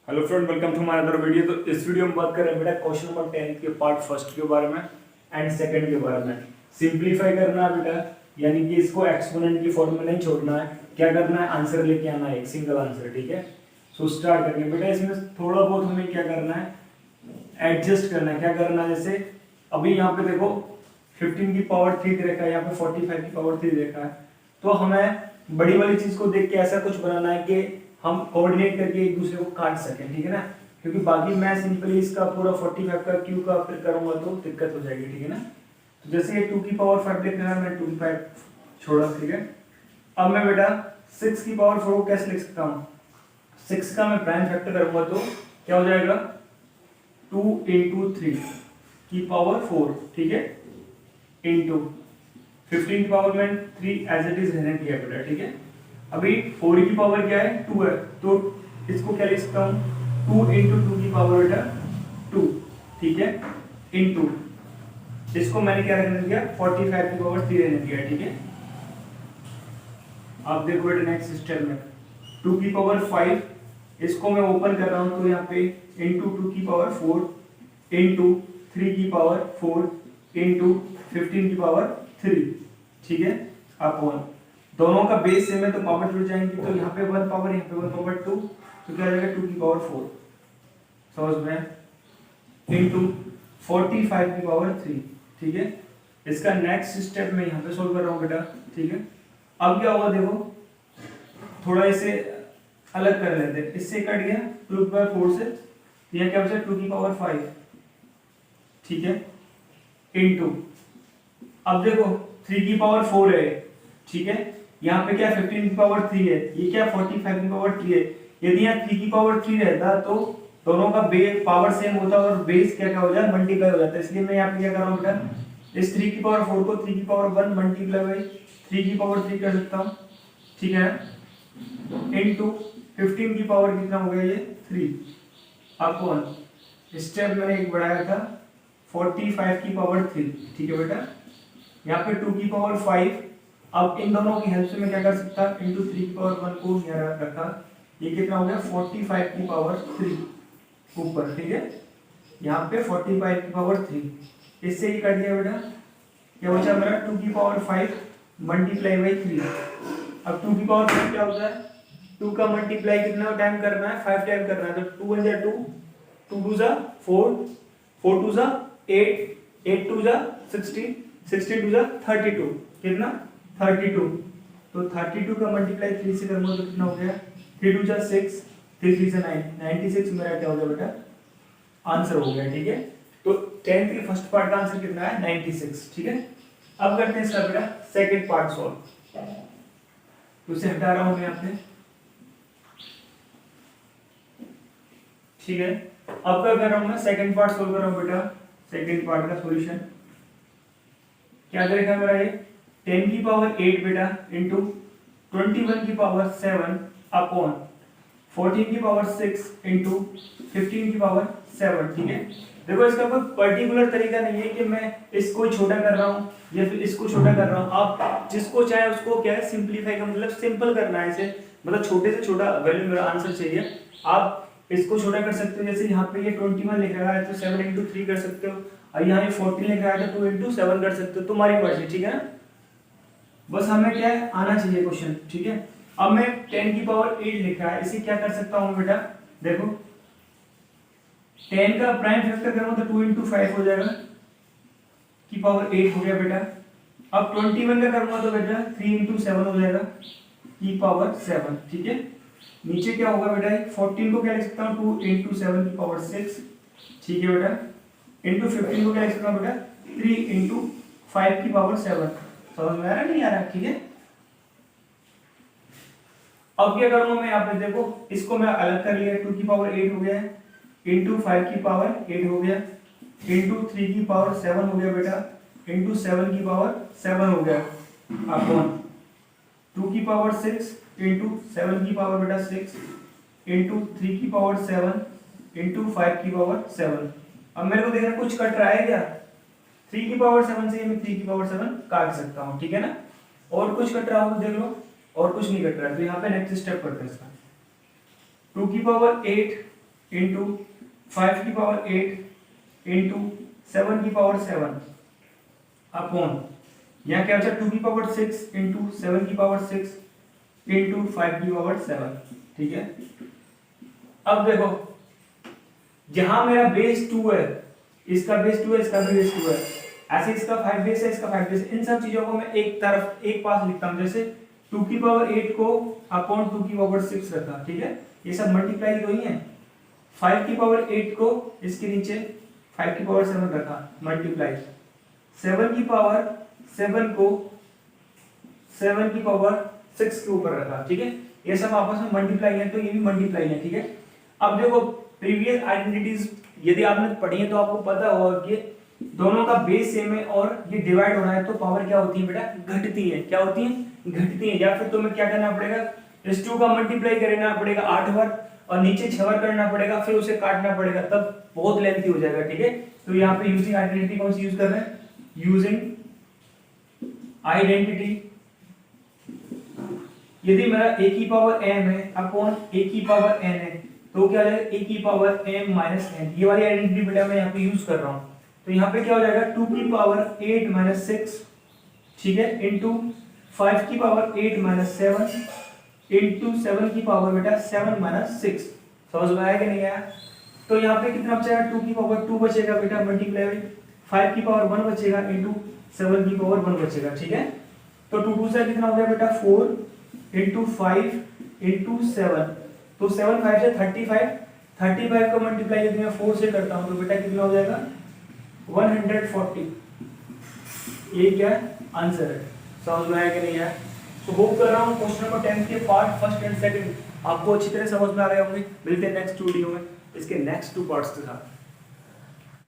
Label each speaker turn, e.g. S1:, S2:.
S1: Hello friend, welcome to my other video. तो इस video में बात कर रहे हैं बेटा क्वेश्चन नंबर 10 के पार्ट फर्स्ट के बारे में एंड सेकंड के बारे में। सिंपलीफाई करना है बेटा, यानी कि इसको एक्सपोनेंट की फॉर्म में नहीं छोड़ना है। क्या करना है, आंसर लेके आना है, एक सिंगल आंसर। ठीक है, सो स्टार्ट करेंगे बेटा। इसमें थोड़ा बहुत हमें क्या करना है, एडजस्ट करना है। क्या करना है, जैसे अभी यहाँ पे देखो 15 की पावर 3 दे रखा है, यहाँ पे 45 की पावर 3 दे रखा है। तो हमें बड़ी वाली चीज को देख के ऐसा कुछ बनाना है कि हम कोऑर्डिनेट करके एक दूसरे को काट सकें। ठीक है ना, क्योंकि बाकी मैं सिंपली इसका पूरा 45 का क्यू का फिर करूंगा तो दिक्कत हो जाएगी। ठीक है ना, तो जैसे ये 2 की पावर 5 लिखना है, मैं 2 की 5 छोड़ा। ठीक है, अब मैं बेटा 6 की पावर 4 को कैसे लिख सकता हूँ, 6 का मैं प्राइम फैक्टर करूंगा तो क्या हो जाएगा, 2 इंटू 3 की पावर 4। ठीक है, इंटू 15 की पावर में 3 एज इट इज रहने दिया बेटा। ठीक है, अभी 4 की पावर क्या है, 2 है, तो इसको क्या लिख सकता हूँ, 2 इंटू 2 की पावर बेटा 2। ठीक है, इंटू इसको मैंने क्या रहने दिया, 45 की पावर 3 रहने दिया। ठीक है, आप देखो बेटा नेक्स्ट स्टेप में 2 की पावर 5, इसको मैं ओपन कर रहा हूँ तो यहाँ पे इंटू 2 की पावर 4 इंटू 3 की पावर 4 इंटू 15 की पावर 3। ठीक है, अपॉन दोनों का बेस सेम है तो पावर जुड़ जाएंगी, तो यहाँ पे 1 पावर, यहाँ पे 1 पावर 2, तो क्या आ जाएगा 2 की पावर 4 समझ में, इंटू 45 की पावर 3। ठीक है, इसका नेक्स्ट स्टेप में यहाँ पे सोल्व कर रहा हूँ बेटा। ठीक है, अब क्या होगा देखो, थोड़ा इसे अलग कर लेते हैं, इससे कट गया 2 की पावर 4 से, यहाँ क्या बचा 2 की पावर 5। ठीक है, इंटू अब देखो 3 की पावर 4 है। ठीक है, यहाँ पे क्या 15 की पावर 3 है, ये क्या 45 की पावर 3 है। यदि यहाँ 3 की पावर 3 रहता तो दोनों का बेस पावर सेम होता और बेस क्या क्या हो जाए, मल्टीप्लाई हो जाता। इसलिए मैं यहाँ पे क्या कर रहा हूँ बेटा, इस 3 की पावर 4 को 3 की पावर 1 मल्टीप्लाई बाई 3 की पावर 3 कर सकता हूँ। ठीक है, इनटू 15 की पावर कितना हो गया ये 3 अपॉन स्टेप मैंने एक बढ़ाया था 45 की पावर 3। ठीक है बेटा, यहाँ पे 2 की पावर 5, अब इन दोनों की हेल्प से मैं क्या कर सकता, इंटू 3 की पावर 1 को यहाँ रखा, ये कितना हो गया 45 की पावर 3 ऊपर। ठीक है, यहाँ पे 45 की पावर 3, इससे ही कट गया बेटा, क्या बचा मेरा 2 की पावर 5 मल्टीप्लाई बाई 3। अब 2 की पावर 5 क्या होता है, 2 का मल्टीप्लाई कितना टाइम करना है, 5 टाइम करना है, तो 2 1 जा 2, 2 2 जा 4, 4 2 जा 8, 8 2 जा 16, 16 2 जा 32, कितना 32, तो 32 का मल्टीप्लाई 3 से करूंगा तो कितना हो गया, 3 2 जा 6, 3 3 जा 9, 96 मेरा क्या हो गया बेटा, आंसर हो गया। ठीक है, तो 10th के फर्स्ट पार्ट का आंसर कितना है 96। ठीक है, अब करते हैं इसका बेटा सेकंड पार्ट सॉल्व, तो इसे हटा रहा हूं मैं यहाँ पे। ठीक है, अब क्या कर रहा हूं मैं, सेकंड पार्ट सोल्व कर रहा हूं बेटा। सेकंड पार्ट का सॉल्यूशन क्या करेगा मेरा, ये 10 की पावर 8 बेटा इंटू 21 की पावर 7 अपॉन 14 की पावर 6 इंटू 15 की पावर 7। ठीक है, देखो इसका कोई पर्टिकुलर तरीका नहीं है कि मैं इसको छोटा कर रहा हूँ या फिर इसको छोटा कर रहा हूँ। आप जिसको चाहे उसको क्या है, सिंपलीफाई का मतलब सिंपल करना है इसे, मतलब छोटे से छोटा वैल्यू मेरा आंसर चाहिए। आप इसको छोटा कर सकते हो, जैसे यहाँ पे ये 21 लिख रहा है तो 7 इंटू 3 कर सकते हो, और यहाँ ये 14 लिख रहा है तो 2 इंटू 7 कर सकते हो, तुम्हारी मर्जी। ठीक है ना, बस हमें क्या है, आना चाहिए क्वेश्चन। ठीक है, अब मैं 10 की पावर 8 लिख रहा है, इसे क्या कर सकता हूँ बेटा, देखो 10 का प्राइम फैक्टर करूँ तो 2 इंटू 5 हो जाएगा, की पावर 8 हो गया बेटा। अब 21 का करूंगा तो बेटा 3 इंटू 7 हो जाएगा, की पावर 7। ठीक है, नीचे क्या होगा बेटा, 14 को क्या लिख सकता हूँ, 2 इंटू 7 की पावर 6। ठीक है बेटा, इंटू 15 को क्या लिख सकता हूँ बेटा, 3 इंटू 5 की पावर 7। समझ में आ रहा है नहीं आ रहा। ठीक है, अब क्या करूंगा मैं, यहाँ पे देखो इसको मैं अलग कर लिया, 2 की पावर 8 हो गया, इंटू 5 की पावर 8 हो गया, इंटू 3 की पावर 7 हो गया बेटा, इंटू 7 की पावर 7 हो गया, अपॉन 2 की पावर 6 इंटू 7 की पावर बेटा 6 इंटू 3 की पावर 7 इंटू 5 की पावर 7। अब मेरे को देखना कुछ कट रहा है क्या, 3 की पावर 7 से मैं 3 की पावर 7 काट सकता हूँ। ठीक है ना, और कुछ कट रहा हो तो देख लो, और कुछ नहीं कट रहा है, तो यहाँ पे नेक्स्ट स्टेप करते हैं इसका। 2 की पावर 8 इंटू 5 की पावर 8 इंटू 7 की पावर 7 अपॉन यहाँ क्या बचा 2 की पावर 6 इंटू 7 की पावर 6 इंटू 5 की पावर 7। ठीक है, अब देखो जहां मेरा बेस 2 है, इसका बेस 2 है, इसका भी बेस 2 है, ऐसे इसका 5 बेस है, इसका 5 बेस है, इन सब चीजों को मैं एक तरफ एक पास लिखता हूं, जैसे 2 की पावर 8 को अपॉन 2 की पावर 6 रखा। ठीक है, ये सब मल्टीप्लाई तो ही है। 5 की पावर 8 को इसके नीचे 5 की पावर 7 रखा, मल्टीप्लाई 7 की पावर 7 को 7 की पावर 6 के ऊपर रखा। ठीक है, ये सब आपस में मल्टीप्लाई है, तो ये भी मल्टीप्लाई है। ठीक है, अब देखो प्रीवियस आइडेंटिटीज यदि आपने पढ़ी है तो आपको पता होगा कि दोनों का बेस सेम है और ये डिवाइड हो रहा है तो पावर क्या होती है बेटा, घटती है। क्या होती है, घटती है। या फिर तुम्हें क्या करना पड़ेगा, इस 2 का मल्टीप्लाई करना पड़ेगा 8 बार और नीचे 6 बार करना पड़ेगा, फिर उसे काटना पड़ेगा, तब बहुत लेंथी हो जाएगा। ठीक है, तो यहाँ पे यूजिंग आइडेंटिटी कौन सी यूज कर रहे हैं, यूजिंग आइडेंटिटी। यदि मेरा a की पावर m है अपॉन a की पावर n है तो क्या हो जाएगा a की पावर m माइनस n। ये वाली आइडेंटिटी बेटा मैं यहाँ पे यूज कर रहा हूँ, तो यहाँ पे क्या हो जाएगा 2 की पावर 8 माइनस 6, ठीक है, इंटू 5 की पावर 8 माइनस 7 इंटू 7 की पावर बेटा 7 माइनस 6। समझ में आया कि नहीं आया? तो यहाँ पे कितना बचेगा, 2 की पावर 2 बचेगा बेटा मल्टीप्लाई 5 की पावर 1 बचेगा इंटू 7 की पावर 1 बचेगा। ठीक है, तो 2 2 से कितना हो गया बेटा 4 इंटू 5 इंटू 7, तो 7 5 से 35 को मल्टीप्लाई यदि मैं 4 से करता हूँ तो बेटा कितना हो जाएगा 140। ये क्या आंसर है? समझ में आया कि नहीं आया? तो होप कर रहा हूँ क्वेश्चन नंबर 10 के पार्ट फर्स्ट एंड सेकंड आपको अच्छी तरह समझ में आ रहे होंगे। मिलते हैं नेक्स्ट वीडियो में इसके नेक्स्ट 2 पार्ट्स के साथ।